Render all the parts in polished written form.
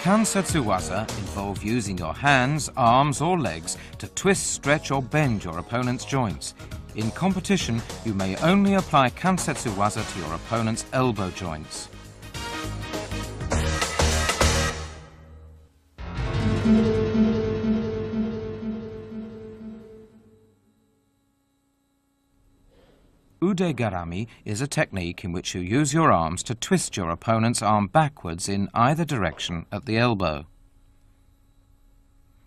Kansetsu-waza involve using your hands, arms or legs to twist, stretch or bend your opponent's joints. In competition, you may only apply kansetsu-waza to your opponent's elbow joints. Ude-garami is a technique in which you use your arms to twist your opponent's arm backwards in either direction at the elbow.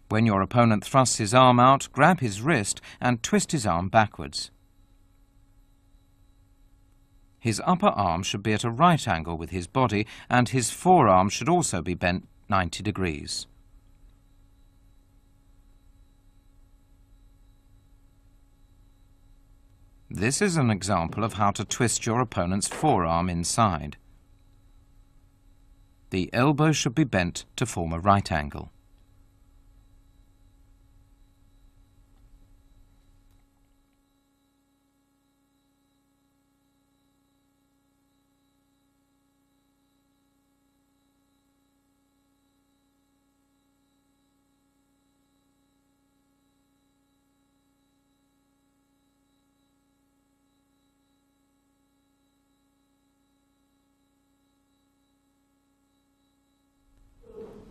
When your opponent thrusts his arm out, grab his wrist and twist his arm backwards. His upper arm should be at a right angle with his body, and his forearm should also be bent 90 degrees. This is an example of how to twist your opponent's forearm inside. The elbow should be bent to form a right angle.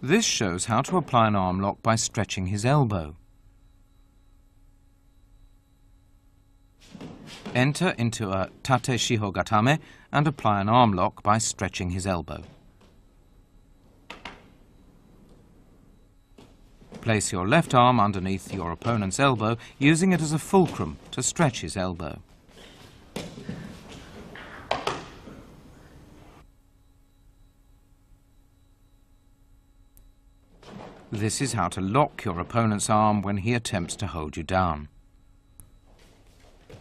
This shows how to apply an arm lock by stretching his elbow. Enter into a tate-shiho-gatame and apply an arm lock by stretching his elbow. Place your left arm underneath your opponent's elbow, using it as a fulcrum to stretch his elbow. This is how to lock your opponent's arm when he attempts to hold you down.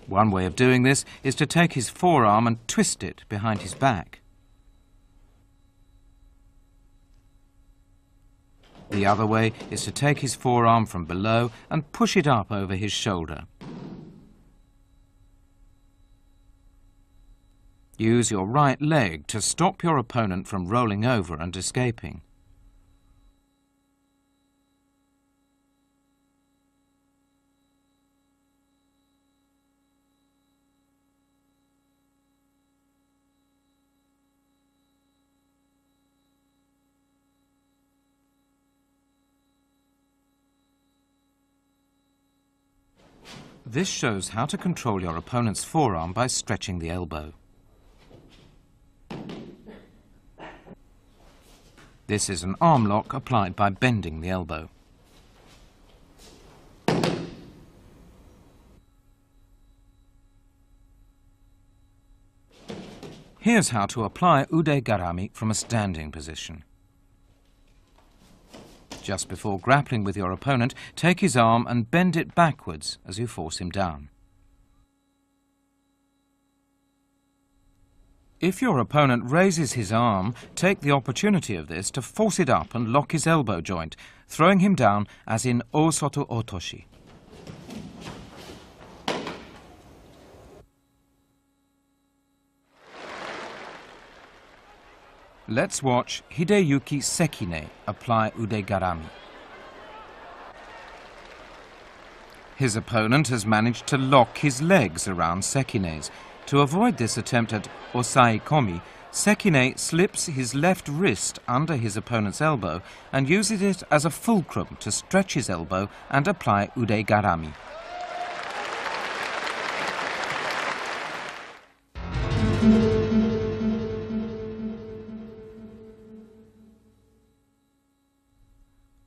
One way of doing this is to take his forearm and twist it behind his back. The other way is to take his forearm from below and push it up over his shoulder. Use your right leg to stop your opponent from rolling over and escaping. This shows how to control your opponent's forearm by stretching the elbow. This is an arm lock applied by bending the elbow. Here's how to apply ude-garami from a standing position. Just before grappling with your opponent, take his arm and bend it backwards as you force him down. If your opponent raises his arm, take the opportunity of this to force it up and lock his elbow joint, throwing him down as in osoto otoshi. Let's watch Hideyuki Sekine apply ude-garami. His opponent has managed to lock his legs around Sekine's. To avoid this attempt at osaekomi, Sekine slips his left wrist under his opponent's elbow and uses it as a fulcrum to stretch his elbow and apply ude-garami.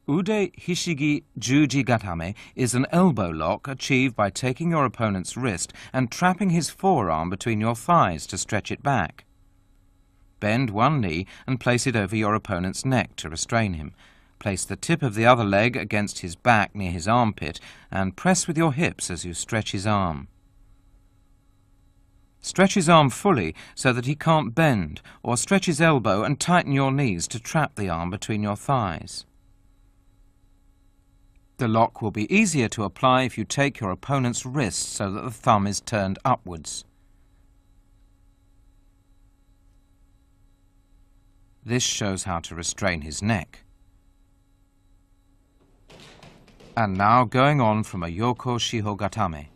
Ude hishigi juji-gatame is an elbow lock achieved by taking your opponent's wrist and trapping his forearm between your thighs to stretch it back. Bend one knee and place it over your opponent's neck to restrain him. Place the tip of the other leg against his back near his armpit and press with your hips as you stretch his arm. Stretch his arm fully so that he can't bend, or stretch his elbow and tighten your knees to trap the arm between your thighs. The lock will be easier to apply if you take your opponent's wrist so that the thumb is turned upwards. This shows how to restrain his neck. And now going on from a yoko shiho-gatame.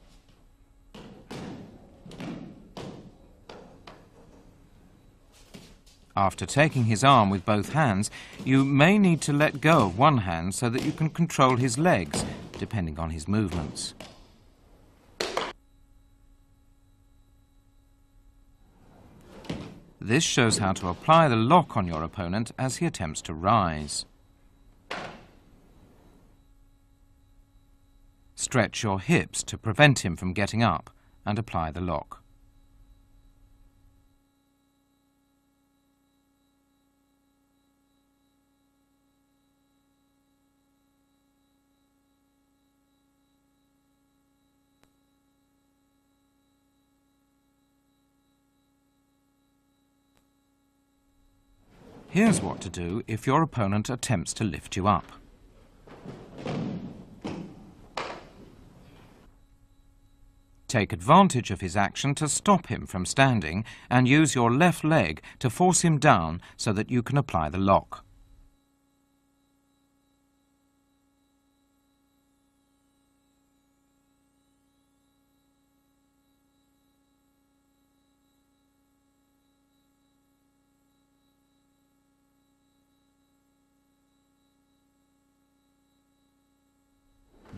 After taking his arm with both hands, you may need to let go of one hand so that you can control his legs, depending on his movements. This shows how to apply the lock on your opponent as he attempts to rise. Stretch your hips to prevent him from getting up and apply the lock. Here's what to do if your opponent attempts to lift you up. Take advantage of his action to stop him from standing and use your left leg to force him down so that you can apply the lock.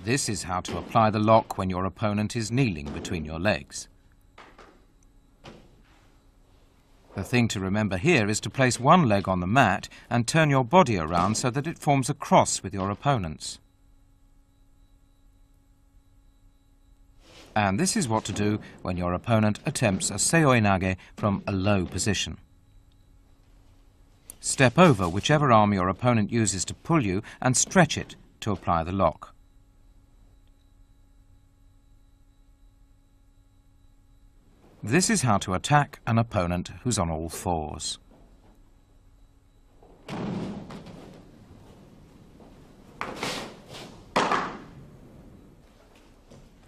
This is how to apply the lock when your opponent is kneeling between your legs. The thing to remember here is to place one leg on the mat and turn your body around so that it forms a cross with your opponent's. And this is what to do when your opponent attempts a seoi nage from a low position. Step over whichever arm your opponent uses to pull you and stretch it to apply the lock. This is how to attack an opponent who's on all fours.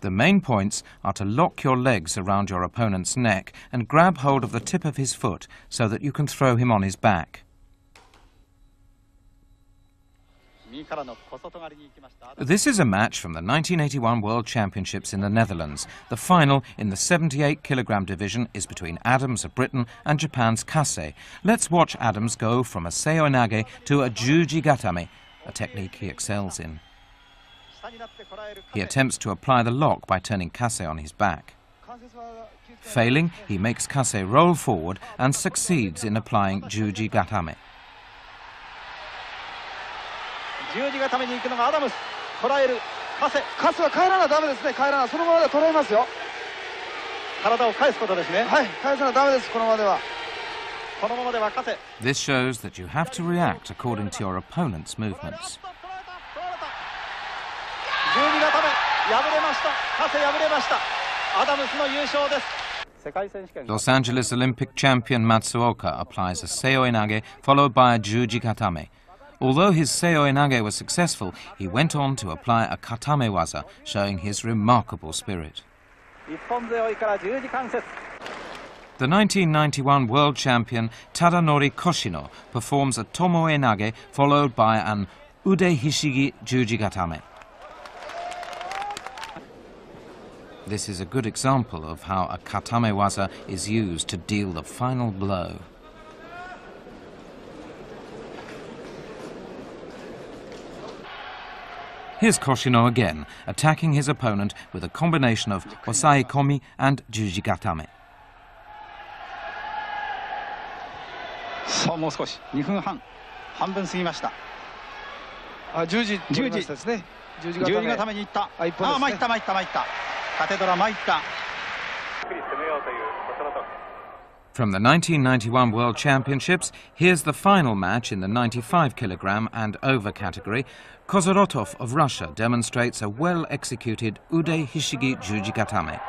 The main points are to lock your legs around your opponent's neck and grab hold of the tip of his foot so that you can throw him on his back. This is a match from the 1981 World Championships in the Netherlands. The final in the 78-kilogram division is between Adams of Britain and Japan's Kase. Let's watch Adams go from a seoi nage to a juji-gatame, a technique he excels in. He attempts to apply the lock by turning Kase on his back. Failing, he makes Kase roll forward and succeeds in applying juji-gatame. 十字固めに行くのがアダムス。捉える。カセは帰らなダメですね。帰らな。そのままで捉えますよ。体を返すことですね。はい。返さなダメです。このままでは。このままではカセ。This shows that you have to react according to your opponent's movements. 十字固め。敗れました。カセ敗れました。アダムスの優勝です。 Los Angeles Olympic champion Matsuoka applies a seoi nage followed by a juji-gatame. Although his seoi nage was successful, he went on to apply a katame-waza, showing his remarkable spirit. The 1991 world champion Tadanori Koshino performs a tomoe nage followed by an ude-hishigi juji-gatame. This is a good example of how a katame-waza is used to deal the final blow. Here's Koshino again, attacking his opponent with a combination of osaekomi and juji-gatame. さあもう少し2分半半分過ぎました。あ、十字ですね。十字固めに行った。あ、一本ですね。あ、参った参った参った。カテドラ参った。 From the 1991 World Championships, here's the final match in the 95-kilogram and over category. Kozorotov of Russia demonstrates a well-executed ude-hishigi juji-gatame.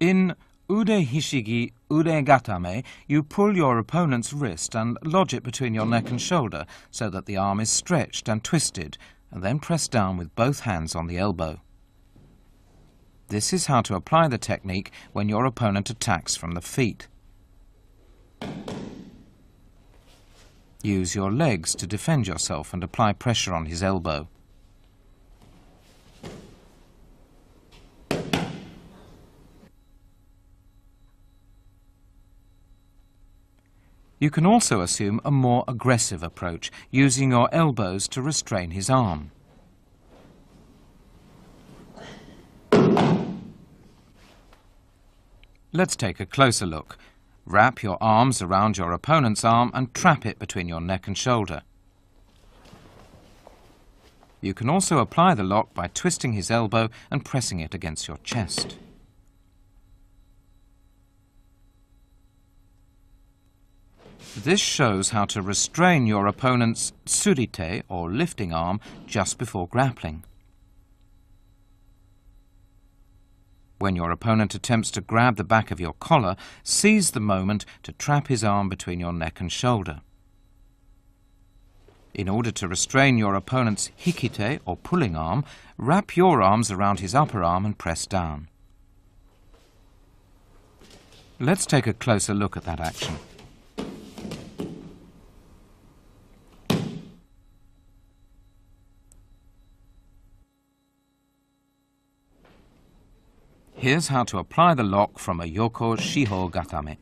In ude-gatame, you pull your opponent's wrist and lodge it between your neck and shoulder so that the arm is stretched and twisted, and then press down with both hands on the elbow. This is how to apply the technique when your opponent attacks from the feet. Use your legs to defend yourself and apply pressure on his elbow. You can also assume a more aggressive approach, using your elbows to restrain his arm. Let's take a closer look. Wrap your arms around your opponent's arm and trap it between your neck and shoulder. You can also apply the lock by twisting his elbow and pressing it against your chest. This shows how to restrain your opponent's surite, or lifting arm, just before grappling. When your opponent attempts to grab the back of your collar, seize the moment to trap his arm between your neck and shoulder. In order to restrain your opponent's hikite, or pulling arm, wrap your arms around his upper arm and press down. Let's take a closer look at that action. Here's how to apply the lock from a yoko shiho-gatame.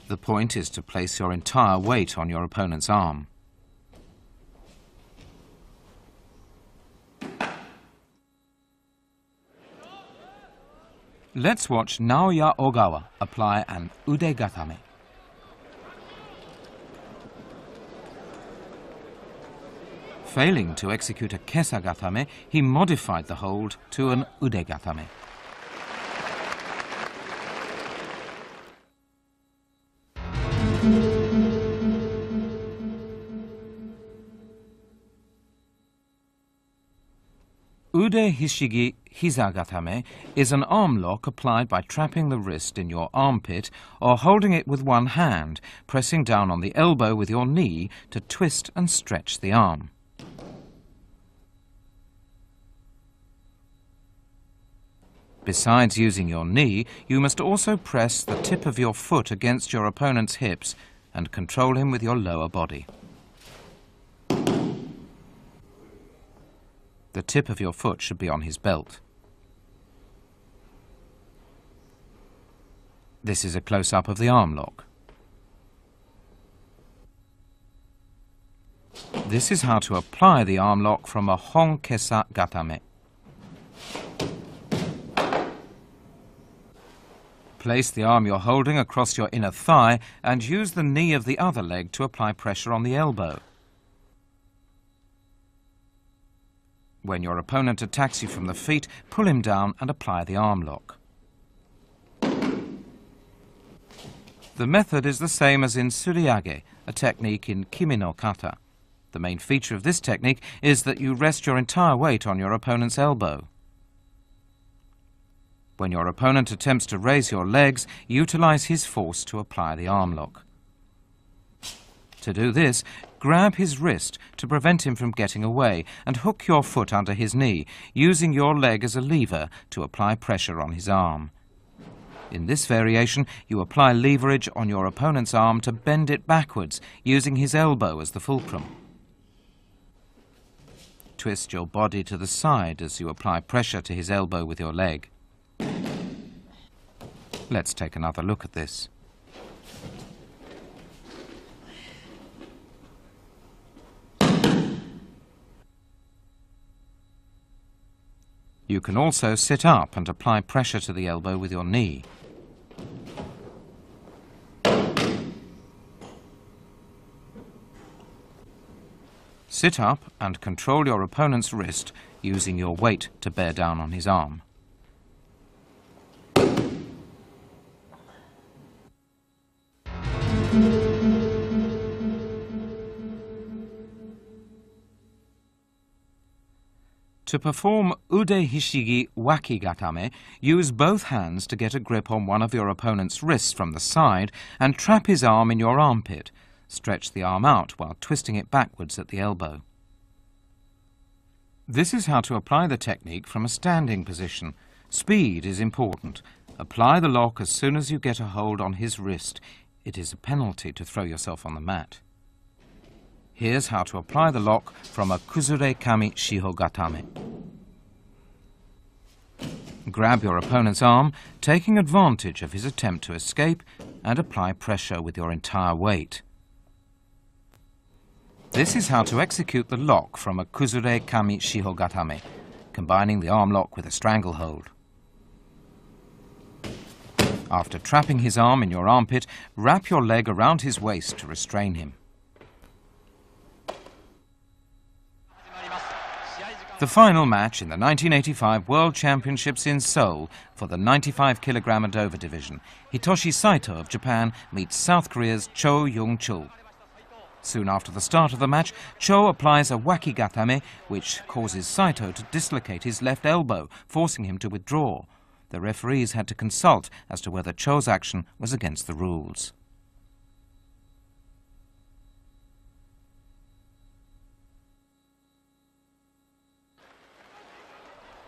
The point is to place your entire weight on your opponent's arm. Let's watch Naoya Ogawa apply an ude-gatame. Failing to execute a kesa-gatame, he modified the hold to an ude-gatame. Ude-hishigi hiza-gatame is an arm lock applied by trapping the wrist in your armpit or holding it with one hand, pressing down on the elbow with your knee to twist and stretch the arm. Besides using your knee, you must also press the tip of your foot against your opponent's hips and control him with your lower body. The tip of your foot should be on his belt. This is a close-up of the arm lock. This is how to apply the arm lock from a honkesa-gatame. Place the arm you're holding across your inner thigh and use the knee of the other leg to apply pressure on the elbow. When your opponent attacks you from the feet, pull him down and apply the arm lock. The method is the same as in suriage, a technique in kimi no kata. The main feature of this technique is that you rest your entire weight on your opponent's elbow. When your opponent attempts to raise your legs, utilize his force to apply the arm lock. To do this, grab his wrist to prevent him from getting away and hook your foot under his knee, using your leg as a lever to apply pressure on his arm. In this variation, you apply leverage on your opponent's arm to bend it backwards, using his elbow as the fulcrum. Twist your body to the side as you apply pressure to his elbow with your leg. Let's take another look at this. You can also sit up and apply pressure to the elbow with your knee. Sit up and control your opponent's wrist using your weight to bear down on his arm. To perform waki-gatame, use both hands to get a grip on one of your opponent's wrists from the side and trap his arm in your armpit. Stretch the arm out while twisting it backwards at the elbow. This is how to apply the technique from a standing position. Speed is important. Apply the lock as soon as you get a hold on his wrist. It is a penalty to throw yourself on the mat. Here's how to apply the lock from a kuzure-kami shiho-gatame. Grab your opponent's arm, taking advantage of his attempt to escape, and apply pressure with your entire weight. This is how to execute the lock from a kuzure-kami shiho-gatame, combining the arm lock with a stranglehold. After trapping his arm in your armpit, wrap your leg around his waist to restrain him. The final match in the 1985 World Championships in Seoul for the 95 kg and over division. Hitoshi Saito of Japan meets South Korea's Cho Young-chul. Soon after the start of the match, Cho applies a waki-gatame, which causes Saito to dislocate his left elbow, forcing him to withdraw. The referees had to consult as to whether Cho's action was against the rules.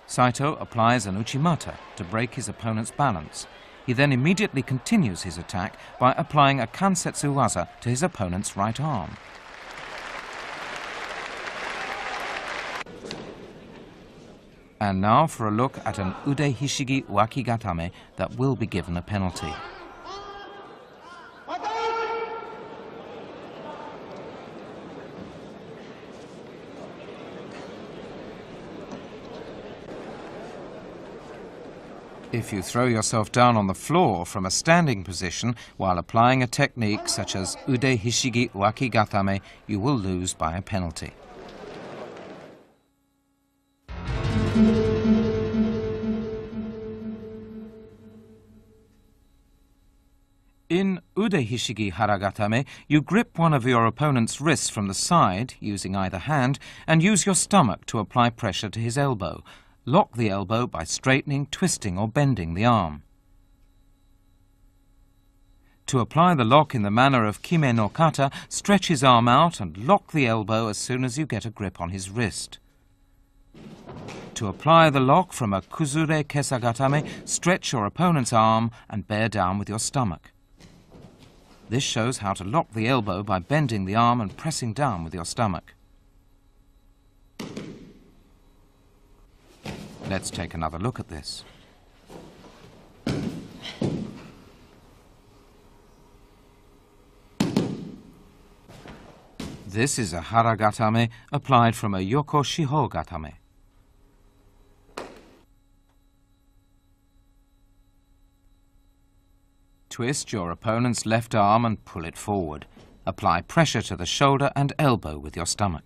Saito applies an uchimata to break his opponent's balance. He then immediately continues his attack by applying a kansetsu-waza to his opponent's right arm. And now for a look at an ude-hishigi waki-gatame that will be given a penalty. If you throw yourself down on the floor from a standing position while applying a technique such as ude-hishigi waki-gatame, you will lose by a penalty. In ude-hishigi hara-gatame, you grip one of your opponent's wrists from the side, using either hand, and use your stomach to apply pressure to his elbow. Lock the elbow by straightening, twisting or bending the arm. To apply the lock in the manner of kime no kata, stretch his arm out and lock the elbow as soon as you get a grip on his wrist. To apply the lock from a kuzure kesa-gatame, stretch your opponent's arm and bear down with your stomach. This shows how to lock the elbow by bending the arm and pressing down with your stomach. Let's take another look at this. This is a hara-gatame applied from a yoko shiho-gatame. Twist your opponent's left arm and pull it forward. Apply pressure to the shoulder and elbow with your stomach.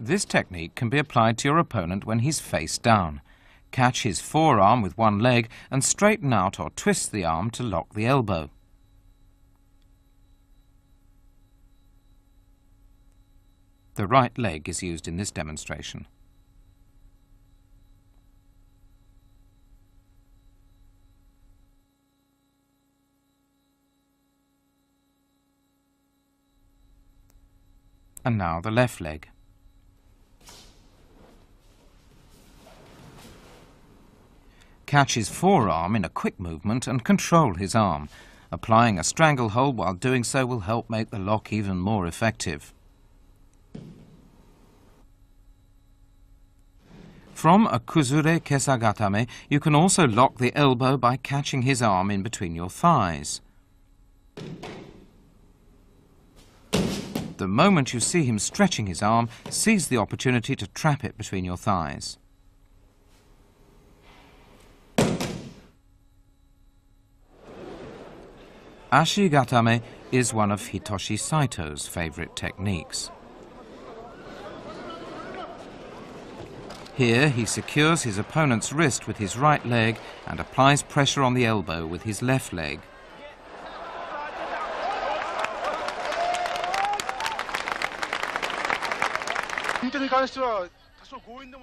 This technique can be applied to your opponent when he's face down. Catch his forearm with one leg and straighten out or twist the arm to lock the elbow. The right leg is used in this demonstration. And now the left leg. Catch his forearm in a quick movement and control his arm. Applying a stranglehold while doing so will help make the lock even more effective. From a kuzure kesa-gatame, you can also lock the elbow by catching his arm in between your thighs. The moment you see him stretching his arm, seize the opportunity to trap it between your thighs. Ashi-gatame is one of Hitoshi Saito's favorite techniques. Here he secures his opponent's wrist with his right leg and applies pressure on the elbow with his left leg.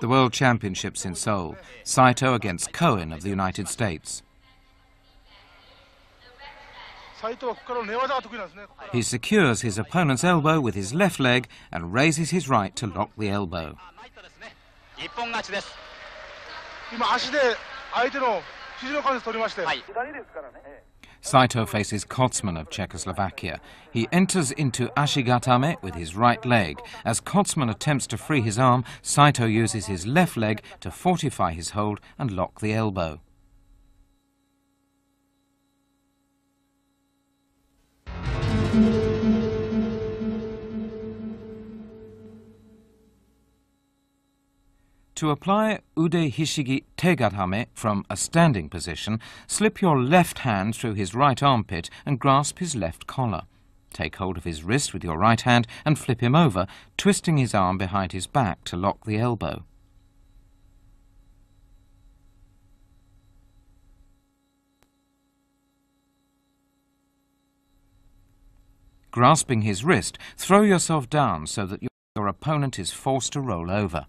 The World Championships in Seoul. Saito against Cohen of the United States. He secures his opponent's elbow with his left leg and raises his right to lock the elbow. Saito faces Kotsman of Czechoslovakia. He enters into ashi-gatame with his right leg. As Kotsman attempts to free his arm, Saito uses his left leg to fortify his hold and lock the elbow. To apply te-gatame from a standing position, slip your left hand through his right armpit and grasp his left collar. Take hold of his wrist with your right hand and flip him over, twisting his arm behind his back to lock the elbow. Grasping his wrist, throw yourself down so that your opponent is forced to roll over.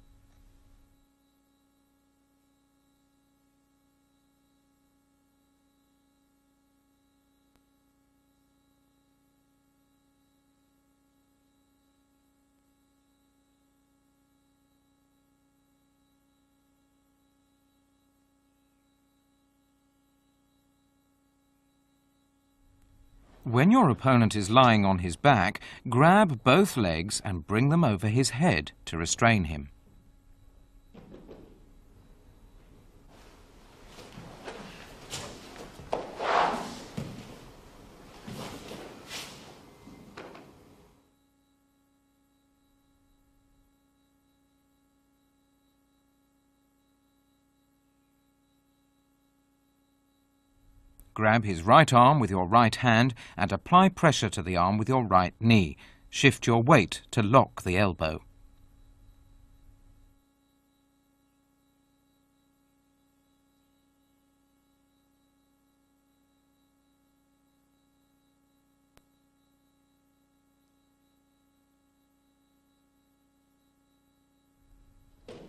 When your opponent is lying on his back, grab both legs and bring them over his head to restrain him. Grab his right arm with your right hand and apply pressure to the arm with your right knee. Shift your weight to lock the elbow.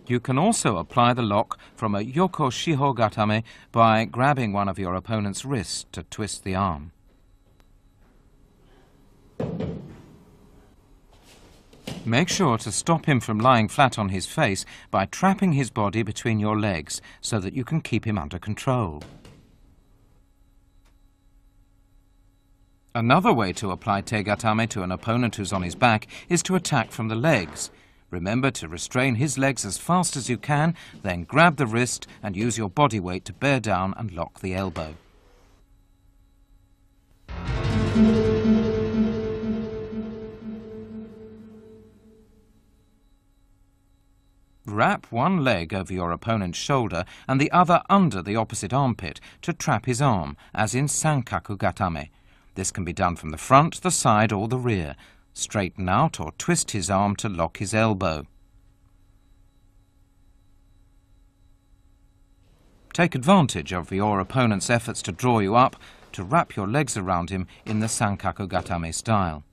You can also apply the lock from a hiza-gatame by grabbing one of your opponent's wrists to twist the arm. Make sure to stop him from lying flat on his face by trapping his body between your legs so that you can keep him under control. Another way to apply te-gatame to an opponent who's on his back is to attack from the legs. Remember to restrain his legs as fast as you can, then grab the wrist and use your body weight to bear down and lock the elbow. Wrap one leg over your opponent's shoulder and the other under the opposite armpit to trap his arm, as in sankaku-gatame. This can be done from the front, the side or the rear. Straighten out or twist his arm to lock his elbow. Take advantage of your opponent's efforts to draw you up to wrap your legs around him in the sankaku-gatame style.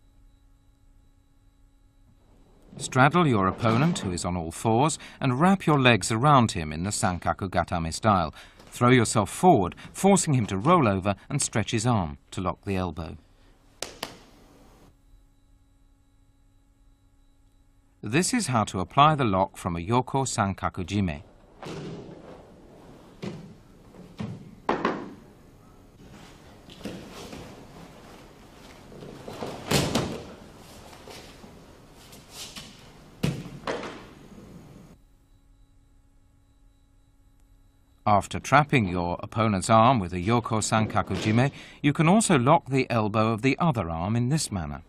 Straddle your opponent, who is on all fours, and wrap your legs around him in the sankaku-gatame style. Throw yourself forward, forcing him to roll over and stretch his arm to lock the elbow. This is how to apply the lock from a yoko sankaku-jime. After trapping your opponent's arm with a yoko sankaku-jime, you can also lock the elbow of the other arm in this manner.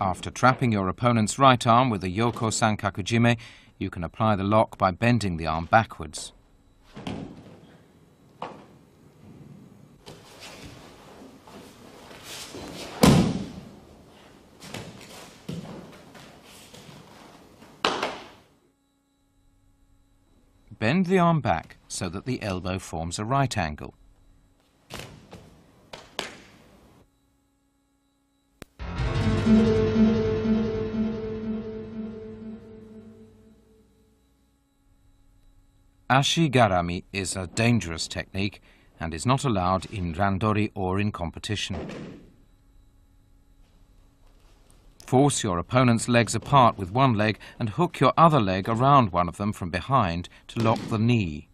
After trapping your opponent's right arm with a yoko sankaku-jime, you can apply the lock by bending the arm backwards. Bend the arm back so that the elbow forms a right angle. Ashi-garami is a dangerous technique and is not allowed in randori or in competition. Force your opponent's legs apart with one leg and hook your other leg around one of them from behind to lock the knee.